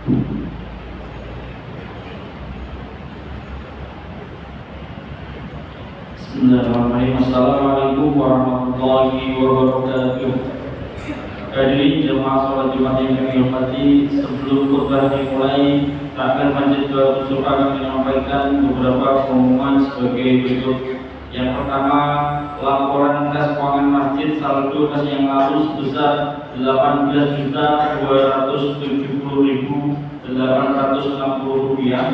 Bismillahirrahmanirrahim. Assalamualaikum warahmatullahi wabarakatuh. Hadirin jemaah salat Jumat yang kami hormati, sebelum khutbah dimulai, Takmir Masjid Darus Sufa kami menyampaikan beberapa pengumuman sebagai berikut. Yang pertama, laporan kas keuangan masjid saldo kas yang lalu sebesar 18.270.860 rupiah.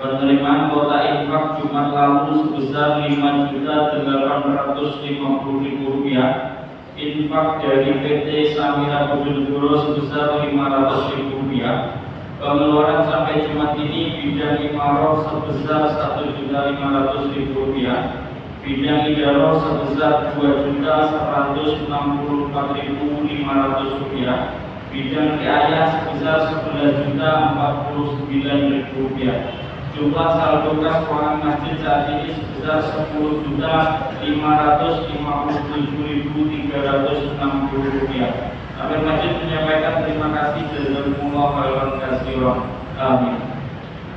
Penerimaan kuota infak Jumat lalu sebesar 5.850.000 rupiah. Infak dari PT Samira Bojonegoro sebesar 500.000 rupiah. Pengeluaran sampai Jumat ini bidang imarah sebesar 1.500.000 rupiah. Bidang idarah sebesar 2.164.500 rupiah. Bidang riayah sebesar 11.049.000 rupiah. Jumlah saldo kas keuangan masjid saat ini sebesar 10.557.360 rupiah. Takmir Masjid menyampaikan terima kasih jazakumullah khairan katsiran. Amin.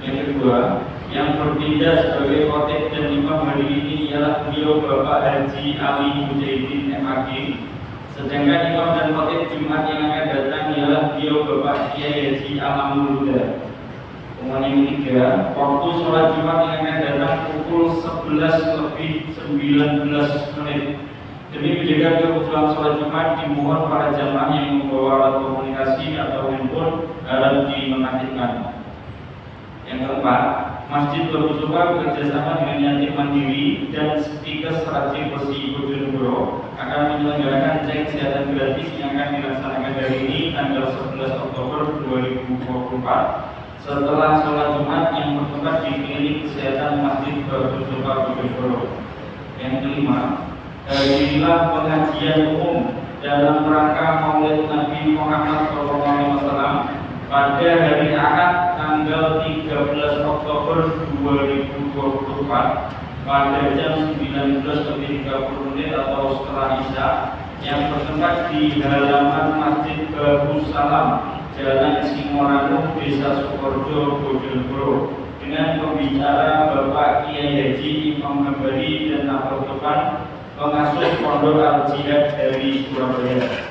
Yang kedua, yang berbeda sebagai khotib dan imam hari ini ialah beliau Bapak Haji Ali Mujahidin MAG. Sedangkan imam dan khotib Jumat yang akan datang ialah beliau Bapak Kiai Haji Alamul Huda. Pengumuman yang ketiga, waktu sholat Jumat yang akan datang pukul 11:19. Demi menjaga kekhusyuan sholat Jumat, dimohon para jamaah yang membawa alat komunikasi atau handphone harap dinonaktifkan. Yang keempat, Masjid Darus Sufa bekerjasama dengan Yatim Mandiri dan Stikes Raji Besi Bojonegoro akan menyelenggarakan cek kesehatan gratis yang akan dilaksanakan hari ini tanggal 11 Oktober 2024 setelah sholat Jumat yang bertempat di klinik kesehatan Masjid Darus Sufa Bojonegoro. Yang kelima, hadirilah pengajian umum dalam rangka Maulid Nabi Muhammad SAW pada hari Ahad tanggal 13 Oktober 2024 pada jam 19.30 atau setelah Isya yang bertempat di halaman Masjid Darussalam, Jalan Singoranu, Desa Sukorejo, Bojonegoro, dengan pembicara Bapak Kiai Haji Imam Hambali dan Abu Topan, pengasuh Pondok Al-Jihad dari Surabaya.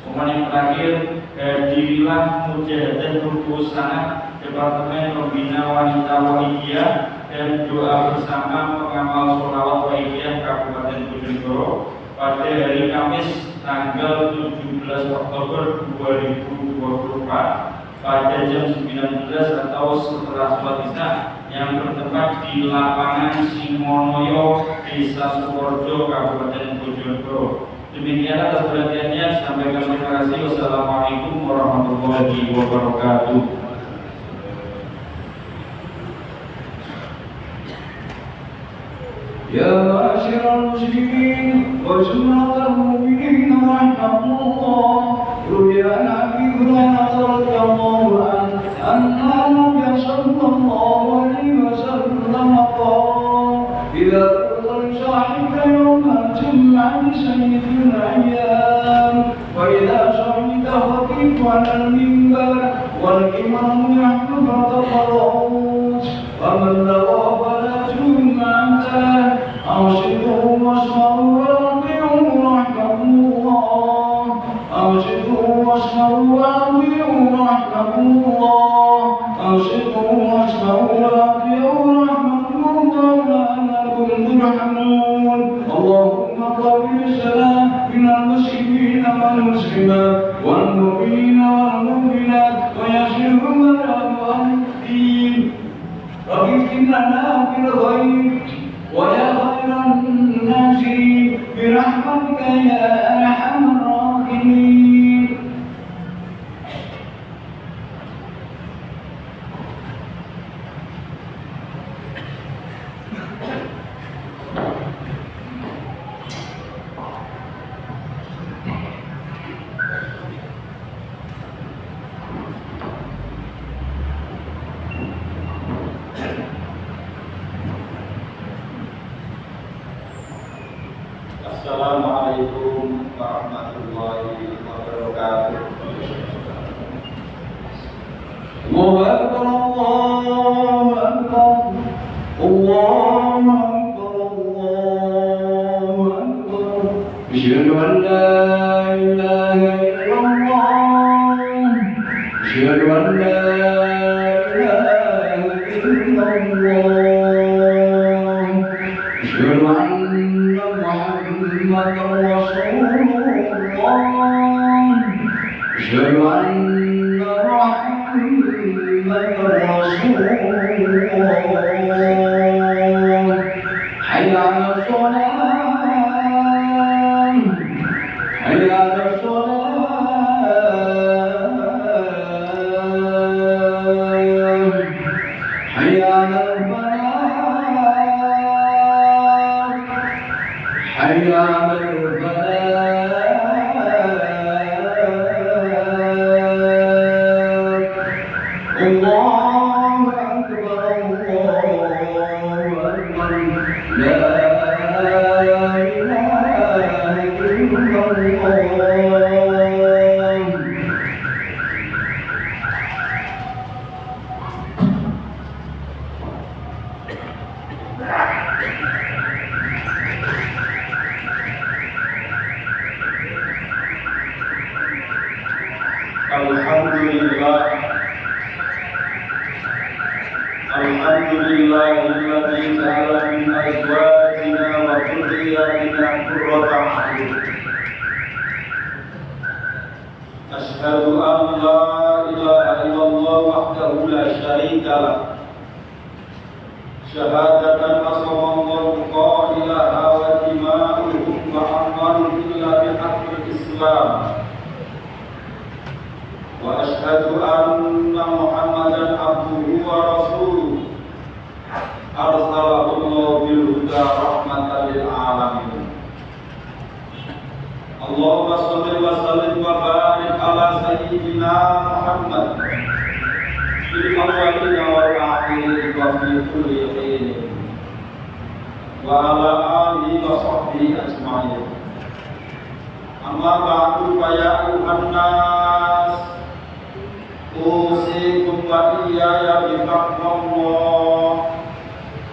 Pengumuman yang terakhir, hadirilah Mujahadah Rukus Sanah Departemen Pembina Wanita Wahidiyah dan doa bersama pengamal sholawat Wahidiyah Kabupaten Bojonegoro pada hari Kamis tanggal 17 Oktober 2024 pada jam 19 atau setelah sholat Isya yang bertempat di lapangan Singonoyo, Desa Sukorejo, Kabupaten Bojonegoro. Demikian atas perhatiannya, sampaikan terima kasih. Wassalamualaikum warahmatullahi wabarakatuh. Ya ma'asyiral muslimin wa jumlatal mu'minin rahimakumullah. Ruya Nabi Hurairah radhiyallahu anhu Nabi sallallahu alaihi wasallam qala idza qulta sahika yawma jum'ati sayyidil ayyam wa idza sahita khatib 'ala al-minbar wal imam yahdu al-khuruj wa man lawaba jum'atan أرشدوا واسمعوا وأطيعوا رحمكم الله. أرشدوا واسمعوا وأطيعوا رحمكم الله. أرشدوا واسمعوا وأطيعوا رحمكم الله لعلكم ترحمون. اللهم قبل السلام من المسلمين والمسلمات والمؤمنين والمؤمنات ويسرهم على أبواب الدين. واغفر لنا بالخير ويا خير الناس برحمتك يا أرحم الراحمين. Assalamualaikum الله أكبر الله أكبر الله أكبر الله أكبر أشهد أن لا إله إلا الله أشهد أن لا إله إلا الله أشهد أن محمدا رسول الله أشهد أن محمدا رسول الله حي على الصلاة حي على الصلاة حي على الفلاح حي على الفلاح الله أكبر الله أكبر لا إله إلا الله Alhamdulillahilladzi ja'ala min azwajina wa dhurriyyatina qurrata a'yun. Asyhadu an la ilaha illallah wahdahu la syarika lah. Syahadatan asamallahu qailaha wa dima'uhum wa amwaluhum illa bihaqqil Islam. Wa asyhadu anna Muhammadan abduhu wa rasuluh arsalahu Allah bil huda rahmatan lil alamin. Allahumma shalli wa sallim wa barik ala sayyidina Muhammad fil awwalin wal akhirin wa fi kulli hin wa ala alihi wa sahbihi ajma'in. Amma ba'du fa ya ayuhan nas usikum wa iyaya bitaqwallah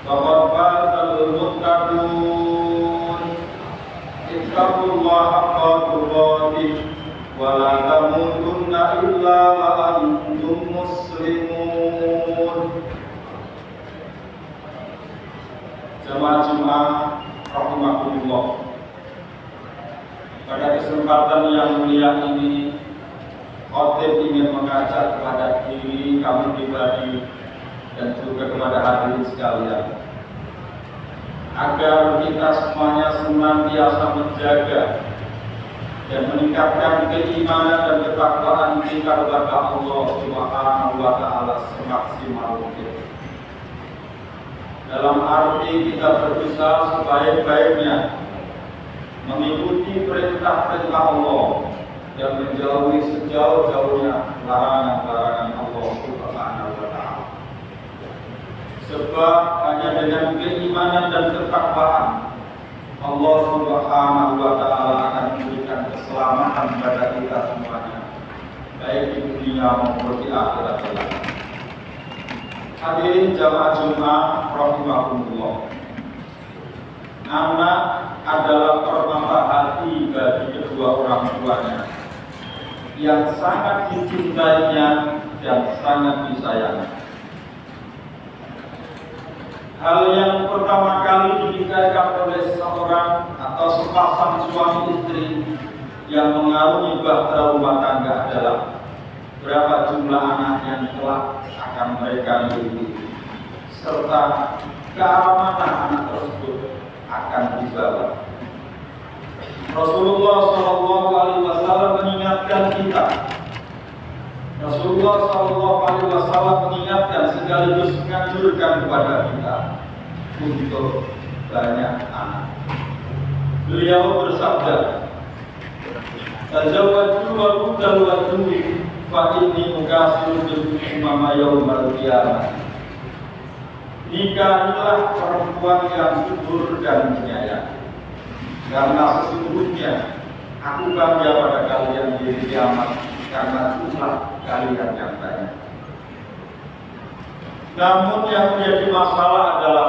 faqad fazal muttaqun. Ittaqullaha haqqa tuqatih wa la tamutunna illa wa antum muslimun. Jamaah Jumat rahimakumullah. Pada kesempatan yang mulia ini, khotib ingin mengajak kepada diri kami pribadi dan juga kepada hadirin sekalian agar kita semuanya senantiasa menjaga dan meningkatkan keimanan dan ketakwaan kita kepada Allah Subhanahu wa taala semaksimal mungkin. Dalam arti kita berusaha sebaik-baiknya mengikuti perintah-perintah Allah dan menjauhi sejauh-jauhnya larangan-larangan Allah Subhanahu wa taala. Sebab hanya dengan keimanan dan ketakwaan Allah Subhanahu wa taala akan memberikan keselamatan pada kita semuanya, baik di dunia maupun di akhirat kelak. Hadirin jamaah Jumat rahimakumullah. Anak adalah permata hati bagi kedua orang tuanya yang sangat dicintainya dan sangat disayangi. Hal yang pertama kali dipikirkan oleh seorang atau sepasang suami istri yang mengarungi bahtera rumah tangga adalah berapa jumlah anak yang kelak akan mereka miliki, serta ke arah mana anak tersebut akan dibawa. Rasulullah SAW mengingatkan kita. Rasulullah SAW mengingatkan sekaligus menganjurkan kepada kita untuk banyak anak. Beliau bersabda, "Tazawwaju wa tazawwaju fa inni mukasirun bikum umama yaumal qiyamah." Nikahilah perempuan yang subur dan penyayang, karena sesungguhnya aku bangga pada kalian di kiamat karena jumlah kalian yang banyak. Namun yang menjadi masalah adalah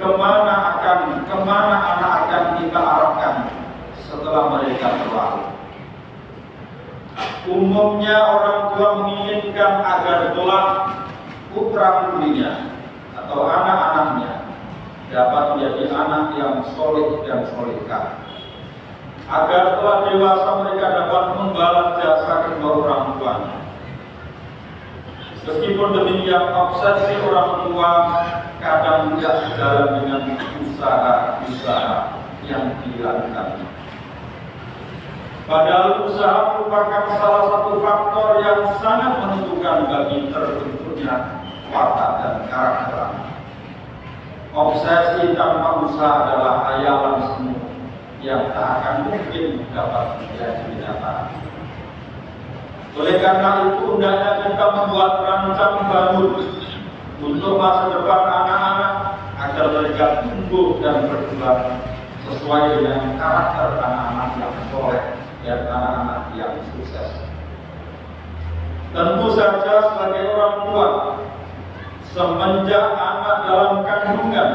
kemana anak akan kita arahkan setelah mereka berlalu. Umumnya orang tua menginginkan agar kelak putra putrinya atau anak-anaknya dapat menjadi anak yang soleh dan solehah, agar telah dewasa mereka dapat membalas jasa kedua orang tuanya. Meskipun demikian, obsesi orang tua kadang tidak sejalan dengan usaha-usaha yang dilakukan. Padahal usaha merupakan salah satu faktor yang sangat menentukan bagi terbentuknya watak dan karakter anak. Obsesi tanpa usaha adalah hayalan semu yang tak akan mungkin dapat menjadi kenyataan. Oleh karena itu, hendaknya kita membuat rancang baru untuk masa depan anak-anak agar mereka tumbuh dan berkembang sesuai dengan karakter anak-anak yang soleh dan anak-anak yang sukses. Tentu saja sebagai orang tua, semenjak anak dalam kandungan,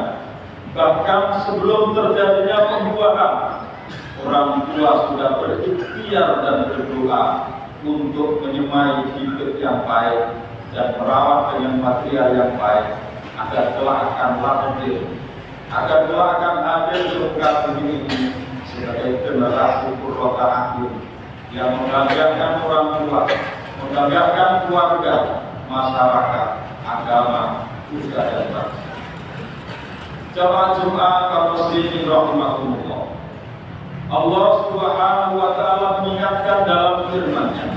bahkan sebelum terjadinya pembuahan, orang tua sudah berikhtiar dan berdoa untuk menyemai hidup yang baik dan merawat dengan material yang baik agar kelak akan lahir, agar kelak akan hadir di muka bumi ini sebagai generasi purwata akhir yang membanggakan orang tua, membanggakan keluarga, masyarakat, agama, usaha dan bangsa. Jamaah Jumat kaum muslimin rahimahumullah. Allah Subhanahu wa taala mengingatkan dalam firman-Nya,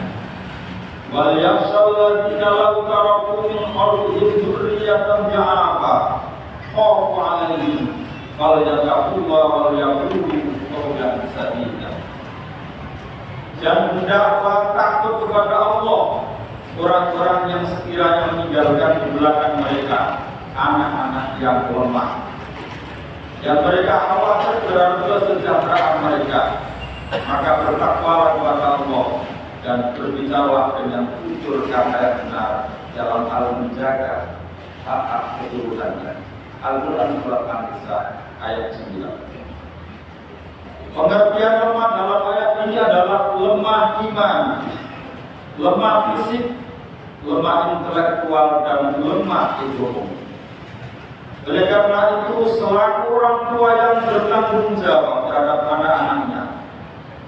"Wal yakhshal ladzina law taraku min khalfihim dzurriyyatan dha'afa khafu 'alaihim falyattaqullaha wal yaqulu qawlan sadida." Dan hendaklah takut kepada Allah orang-orang yang sekiranya meninggalkan di belakang mereka anak-anak yang lemah, yang mereka khawatir terhadap kesejahteraan mereka. Maka bertakwalah kepada Allah dan berbicara dengan jujur kata yang benar dalam hal menjaga hak-hak keturunannya. Al-Quran Surat An-Nisa ayat 9. Pengertian lemah dalam ayat ini adalah lemah iman, lemah fisik, lemah intelektual, dan lemah ekonomi. Oleh karena itu, selaku orang tua yang bertanggung jawab terhadap anak-anaknya,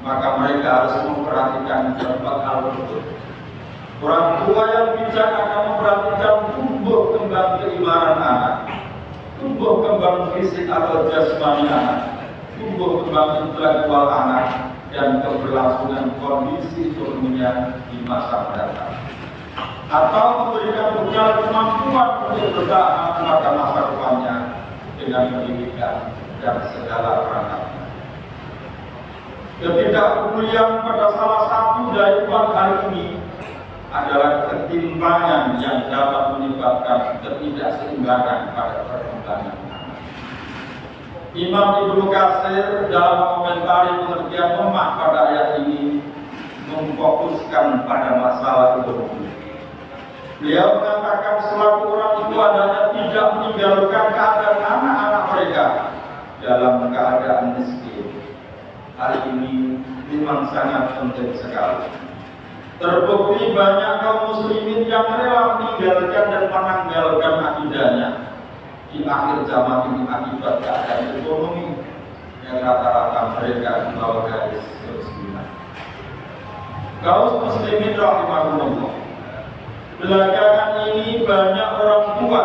maka mereka harus memperhatikan beberapa hal tersebut. Orang tua yang bijak akan memperhatikan tumbuh kembang keimanan anak, tumbuh kembang fisik atau jasmani anak, tumbuh kembang intelektual anak, dan keberlangsungan kondisi ekonominya di masa mendatang, atau memberikan bekal kemampuan untuk bertahan pada masa depannya dengan pendidikan dan segala perangkatnya. Ketidakpedulian pada salah satu dari empat hal ini adalah ketimpangan yang dapat menyebabkan ketidakseimbangan pada perkembangan anak. Imam Ibnu Katsir dalam mengomentari pengertian lemah pada ayat ini memfokuskan pada masalah ekonomi. Beliau mengatakan selaku orang tua hendaknya tidak meninggalkan keadaan anak-anak mereka dalam keadaan miskin. Hal ini memang sangat penting sekali. Terbukti banyak kaum muslimin yang rela meninggalkan dan menanggalkan akidahnya di akhir zaman ini akibat keadaan ekonomi yang rata-rata mereka di bawah garis kemiskinan. Kaum muslimin rahimahullah, belakangan ini banyak orang tua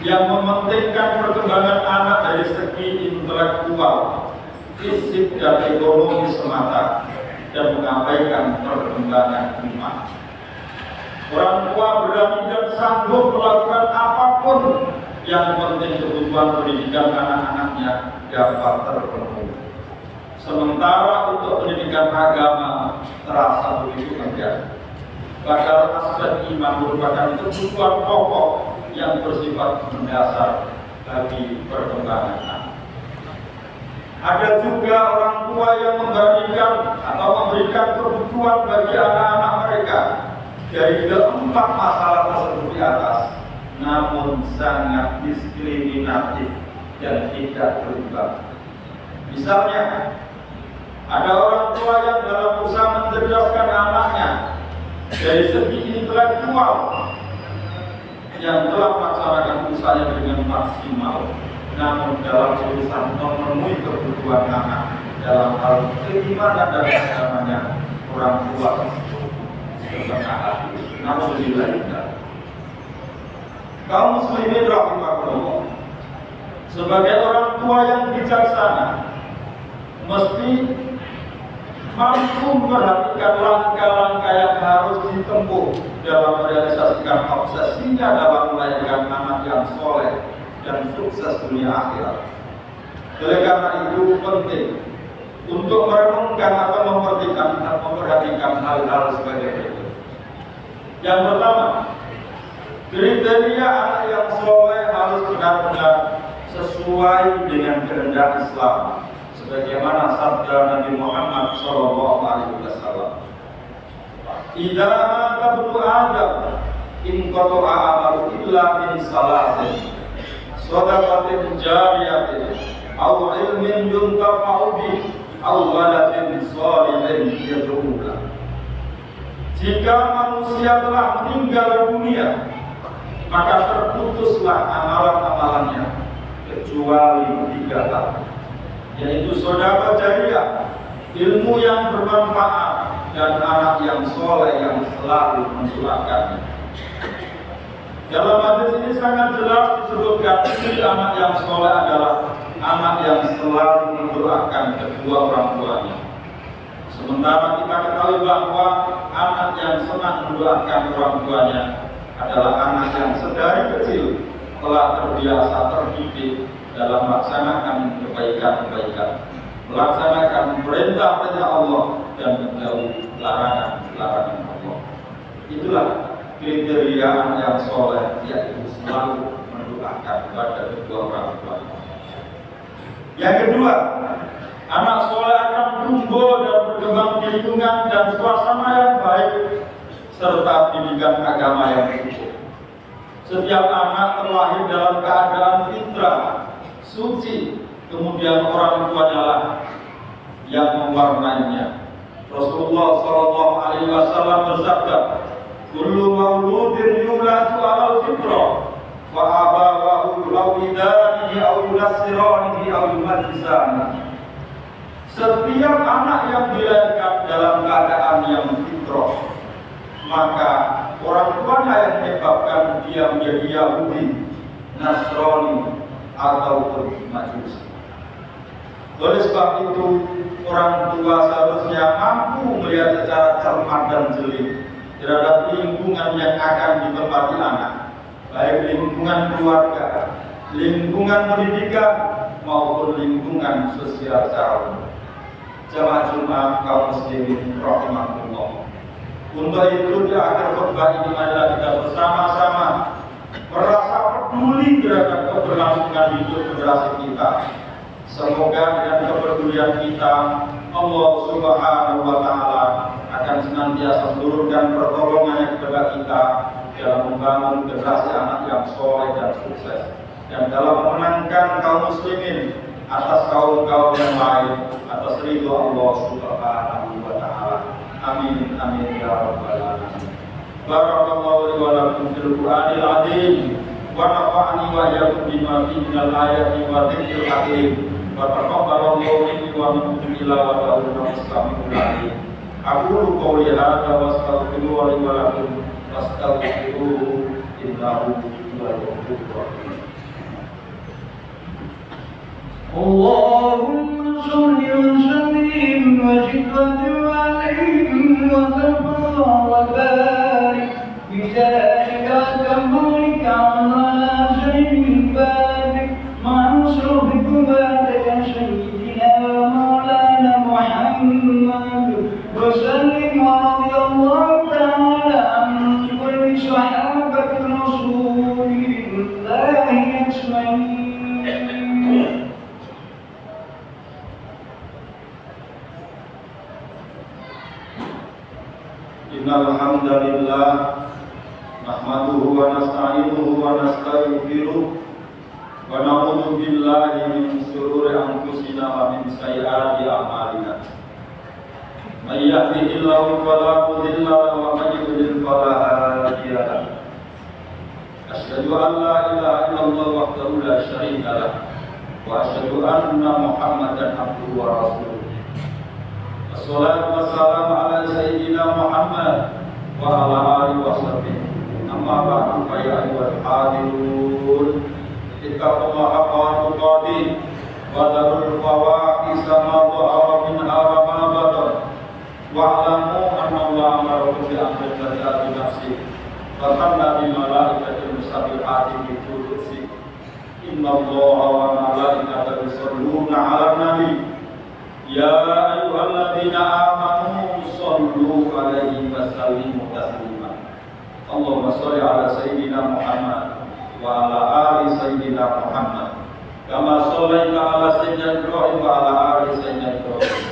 yang mementingkan perkembangan anak dari segi intelektual, fisik, dan ekonomi semata dan mengabaikan perkembangan iman. Orang tua berani dan sanggup melakukan apapun yang penting kebutuhan pendidikan anak-anaknya dapat terpenuhi. Sementara untuk pendidikan agama terasa begitu enggan. Padahal aspek iman merupakan kebutuhan pokok yang bersifat mendasar bagi perkembangan anak. Ada juga orang tua yang memberikan atau memberikan kebutuhan bagi anak-anak mereka dari keempat masalah tersebut di atas. namun sangat diskriminatif dan tidak berimbang. Misalnya, ada orang tua yang dalam usaha mencerdaskan anaknya dari segi intelektual yang telah melaksanakan usahanya dengan maksimal, namun dalam urusan memenuhi kebutuhan anak dalam hal keimanan dan agamanya, orang tua setengah hati. Namun tidak. Kaum muslimin rahimakumullah, sebagai orang tua yang bijaksana mesti mampu memperhatikan langkah-langkah yang harus ditempuh dalam merealisasikan obsesinya dalam melahirkan anak yang soleh dan sukses dunia akhirat. Oleh karena itu penting untuk merenungkan atau memperhatikan hal-hal sebagai berikut. Yang pertama, kriteria anak yang soleh harus benar-benar sesuai dengan kehendak Islam, sebagaimana sabda Nabi Muhammad SAW. Idza mata ibnu Adam in qata'a amalu illa min salasin, shadaqatin jariyatin, aw ilmin yuntafa'u bihi, aw waladin shalihin yad'u lahu. Jika manusia telah meninggal dunia, maka terputuslah amalan-amalannya kecuali 3 hal, yaitu sedekah jariyah, ilmu yang bermanfaat, dan anak yang soleh yang selalu mendoakannya. Dalam hadis ini sangat jelas disebutkan anak yang soleh adalah anak yang selalu mendoakan kedua orang tuanya. Sementara kita ketahui bahwa anak yang senang mendoakan orang tuanya adalah anak yang sedari kecil telah terbiasa terdidik dalam melaksanakan kebaikan-kebaikan, melaksanakan perintah-perintah Allah dan menjauhi larangan-larangan Allah. Itulah kriteria anak yang soleh, yaitu selalu mendoakan kepada kedua orang tuanya. Yang kedua, anak soleh akan tumbuh dan berkembang di lingkungan dan suasana yang baik serta pendidikan agama yang cukup. Setiap anak terlahir dalam keadaan fitrah, suci, kemudian orang tuanya lah yang mewarnainya. Rasulullah SAW bersabda, "Kullu mauludin yuladu 'alal fitrah, wa abawahu yulawidanihi aw yunassiranihi aw yumajjisanihi." Setiap anak yang dilahirkan dalam keadaan yang fitrah, maka orang tuanya yang menyebabkan dia menjadi Yahudi, Nasrani, ataupun Majusi. Oleh sebab itu, orang tua seharusnya mampu melihat secara cermat dan jeli terhadap lingkungan yang akan ditempati anak, baik lingkungan keluarga, lingkungan pendidikan, maupun lingkungan sosial secara umum. Jamaah Jumat kaum muslimin rahimakumullah. Untuk itu di akhir khutbah ini adalah kita bersama-sama merasa peduli terhadap keberlangsungan hidup generasi kita. Semoga dengan kepedulian kita, Allah Subhanahu wa Ta'ala akan senantiasa menurunkan pertolongannya kepada kita dalam membangun generasi anak yang soleh dan sukses, dan dalam memenangkan kaum muslimin atas kaum-kaum yang lain atas ridho Allah Subhanahu wa Ta'ala. Amin amin ya rabbal alamin. Barakallahu li wa lakum fil Qur'anil azim wa nafa'ani wa iyyakum bima fihi minal ayati wa dzikril hakim. Wa taqabbalallahu minni wa minkum tilawatahu as-sami'ul 'alim. Aqulu qawli hadza wa astaghfirullaha li wa lakum fastaghfiruhu innahu huwal ghafurur rahim. اللهم صل وسلم وزد عليهم وبارك بذلك كمالك على سيد البارك مع صحبك سيدنا ومولانا محمد وسلم ورضي الله تعالى عن كل صحابة رسول الله أجمعين. Innal hamdalillah نحمده ونستعينه ونستغفره ونعوذ بالله من شرور أنفسنا ومن سيئات أعمالنا من يهده الله فلا مضل له ومن يضلل فلا هادي له أشهد أن لا إله إلا الله وحده لا شريك له وأشهد أن محمدا عبده ورسوله الصلاة والسلام على سيدنا محمد وعلى آله وصحبه أما بعد فيا أيها الحاضرون اتقوا الله حق تقاته وذروا الفواحش ما ظهر منها وما بطن واعلموا أن الله أمركم بأمر الزكاة بنفسه وثنى بملائكة المسبحات بقدسه إن الله وملائكته يصلون على النبي يا أيها الذين آمنوا صلوا عليه وسلموا تسليما اللهم صل على سيدنا محمد وعلى آل سيدنا محمد كما صليت على سيدنا إبراهيم وعلى آل سيدنا إبراهيم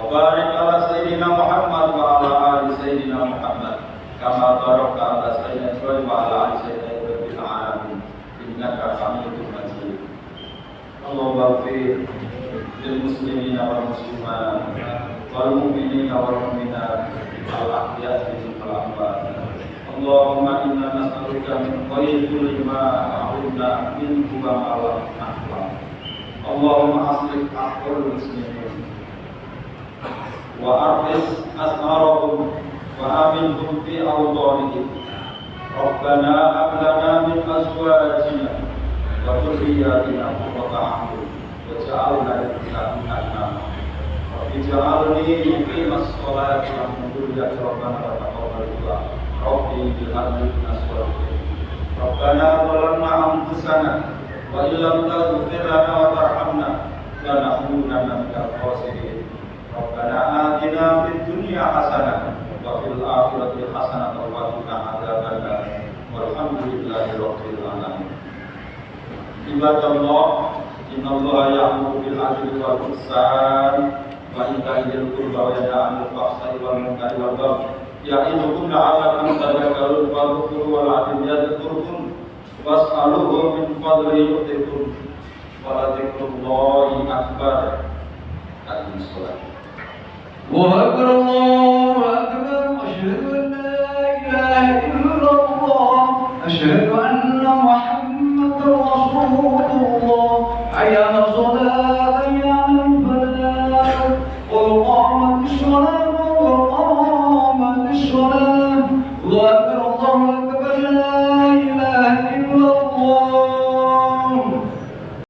وبارك على سيدنا محمد وعلى آل سيدنا محمد كما باركت على سيدنا إبراهيم وعلى آل سيدنا إبراهيم في العالمين إنك حميد مجيد اللهم اغفر للمسلمين والمسلمات والمؤمنين والمؤمنات الأحياء منهم والأموات اللهم إنا نسألك من خير كل ما علمنا منه وما لم نعلم اللهم أصلح أحوال المسلمين وأرخص أسعارهم وآمنهم في أوطانهم ربنا هب لنا من أزواجنا وذرياتنا قرة أعين واجعلنا للمتقين إماما رب اجعلني مقيم الصلاة ومن ذريتي ربنا وتقبل دعاء ربي بالهدى والصالحين ربنا ظلمنا أنفسنا وإن لم تغفر لنا وترحمنا لنكونن من الخاسرين ربنا آتنا في الدنيا حسنة وفي الآخرة حسنة وقنا عذاب النار والحمد لله رب العالمين عباد الله إن الله يأمر بالعدل والإحسان وإيتاء ذي القربى وينهى عن الفحشاء والمنكر والبغي يعظكم لعلكم تذكرون فاذكروا العدل يذكركم واسألوه من فضله يؤتكم ولذكر الله أكبر. أقم الصلاة. الله أكبر الله أكبر أشهد أن لا إله إلا الله أشهد أن محمدا رسول الله حي على الصلاة حي على الفلاح قد قامت الصلاة قد قامت الصلاة الله أكبر لا إله إلا الله